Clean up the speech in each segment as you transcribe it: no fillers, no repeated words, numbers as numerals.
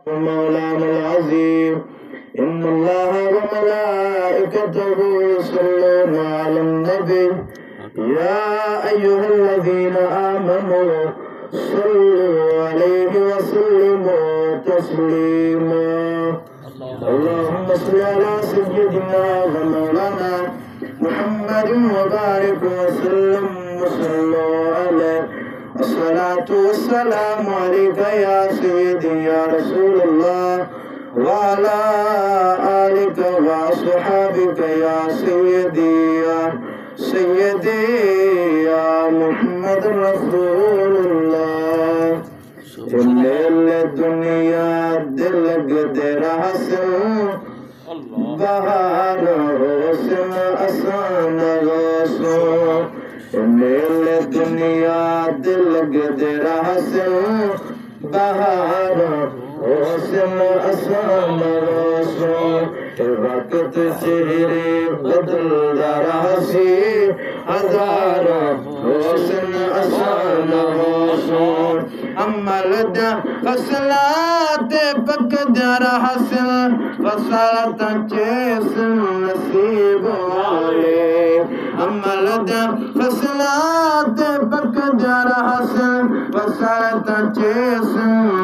مولانا العظيم إن الله وملائكته يصلون على النبي يا أيها الذين آمنوا صلوا عليه وسلموا تسليما اللهم صل على سيدنا ومولانا محمد وبارك وسلم وصلوا عليه الصلاة والسلام عليك يا سيدي يا رسول الله وعلى آلك وأصحابك يا سيدي يا محمد رسول الله إن الدنيا دل قدر حسن بهار حسن أسان غصو إن الدنيا دل قدر حسن بهار حسن أسان غصو وقت چہرے بدل رہسی ہزار حسن أسان غصو عمل دا فصلات پک در حسن فصلات چیس نصیب والے عمل دا فصلات پک در حسن فصلات چیس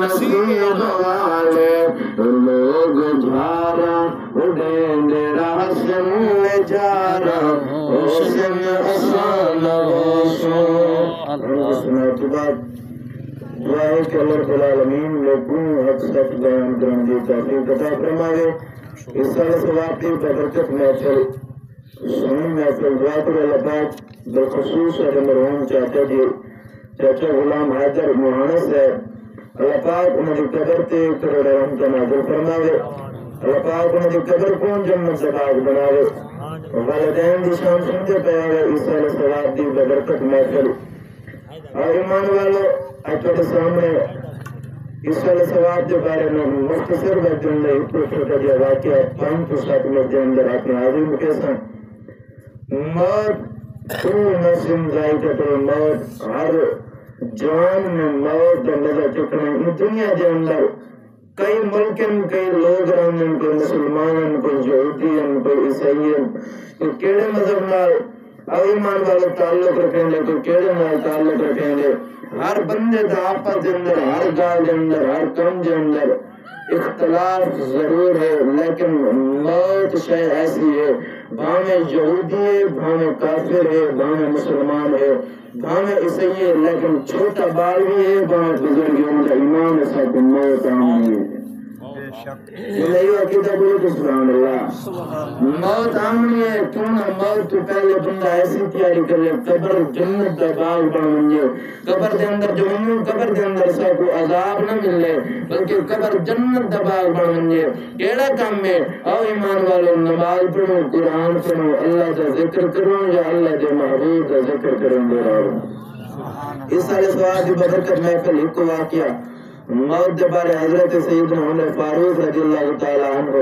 نصیب والے لوگ جھارا اڑیں در حسن جارا حسن أسان غصو دعائے کہ اللہ رب العالمین لوگوں حق سچ بیان کرنے کی توفیق عطا فرمائے اس سال ثواب کی برکت محفل سنی محفل دعا کر اللہ پاک بالخصوص ہمارے مرحوم چاچا غلام حیدر موہانس ہے اللہ پاک انہوں کی قبر تے کروڑ رحم کا نازل فرمائے اللہ پاک انہوں کی قبر کون جنت سے پاک بناوے والدین دی شان سنتے پہ اس سال ثواب دی برکت محفل اور ایمان والو اچھوٹے سامنے اس والا ثواب کے بارے میں مختصر وجن لئے چھوٹا جا واقعہ 5-7 منٹ کے اندر اپنے حاضر مکیسا موت کل نسل ذائقہ الموت ہر جوان میں موت مزہ چکنے ان دنیا کے اندر کئی ملکن کئی لوگ رہنے کوئی مسلمان کوئی یہودین کوئی عیسائین کیڑے مذہب نال او ایمان والے تعلق رکھیں گے کوئی کیڑے نال تعلق رکھیں گے ہر بندے دا آپس دے اندر ہر گال دے اندر ہر کم دے اندر اختلاف ضرور ہے لیکن موت شے ایسی ہے بھاویں یہودی ہے بھاویں کافر ہے بھاویں مسلمان ہے بھاویں عیسائی ہے لیکن چھوٹا بال بھی ہے بھاویں بزرگ ہے ان کا ایمان ہے سب موت آمنی ہے نہیں عقیدہ بولے تو سبحان اللہ موت آمنی ہے کیوں نہ موت تو پہلے بندہ ایسی تیاری کر لے قبر جنت دا باغ بن جائے قبر دے اندر جو منوں قبر دے اندر سا کو عذاب نہ ملے بلکہ قبر جنت دا باغ بن جائے کیڑا کام میں او ایمان والو نماز پڑھو قرآن پڑھو اللہ دا ذکر کرو یا اللہ دے محبوب دا ذکر کرو اس سارے سوال دی برکت محفل ایک واقعہ موت دے بارے حضرت سیدنا عمر فاروق رضی اللہ تعالیٰ عنہ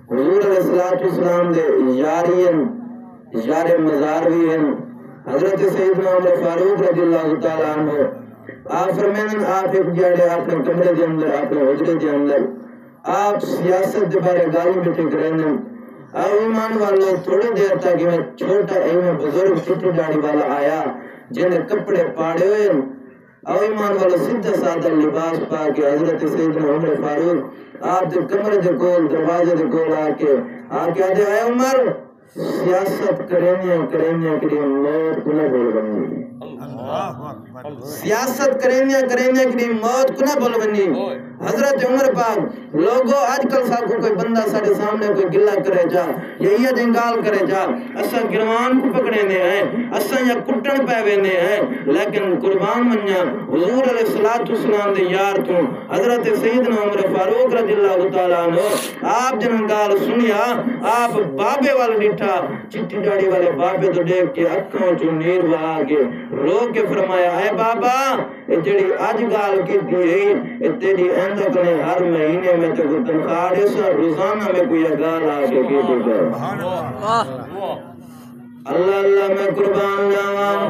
حضور علیہ السلام دے یارین یار مزار بھی ہیں حضرت سیدنا عمر فاروق رضی اللہ تعالیٰ عنہ آپ فرمائیں آپ ایک جاڑے اپنے کمرے دے اندر اپنے حجرے دے اندر آپ سیاست دے بارے گالی بیٹھے کریں اور ایمان والو تھوڑی دیر تک میں چھوٹا ایمیں بزرگ چھوٹی داڑھی والا آیا جنہیں کپڑے پاڑے ہوئے اور ایمان والا سیدھا سادہ لباس پا کے حضرت سیدنا عمر فاروق آپ دے کمرے دے کول دروازے دے کول آکے آدھے آئے عمر سیاست کرینیاں کری موت کو نہ بول بنی سیاست کرینیاں کری موت کو نہ بول بنی حضرت عمر پاک لوگوں آج کل کو کوئی بندہ سارے سامنے کوئی گلہ کرے جا یا یہ جنگال کرے جا اساں گروان کو پکڑے نے ہیں اساں یا کٹن پہ نے ہیں لیکن قربان منیا حضور علیہ السلام دے یار تو حضرت سیدنا عمر فاروق رضی اللہ تعالیٰ عنہ آپ جنگال سنیا آپ بابے والے ڈٹھا چٹی ڈاڑی والے بابے تو دیکھ کے اکھاں چو نیر بہا کے رو کے فرمایا اے بابا جڑی آج گال کی دی تیری اندہ کنے ہر مہینے میں تو تنخواہ دے سا روزانہ میں کوئی گال آگے کی دے گا اللہ اللہ میں قربان جاواں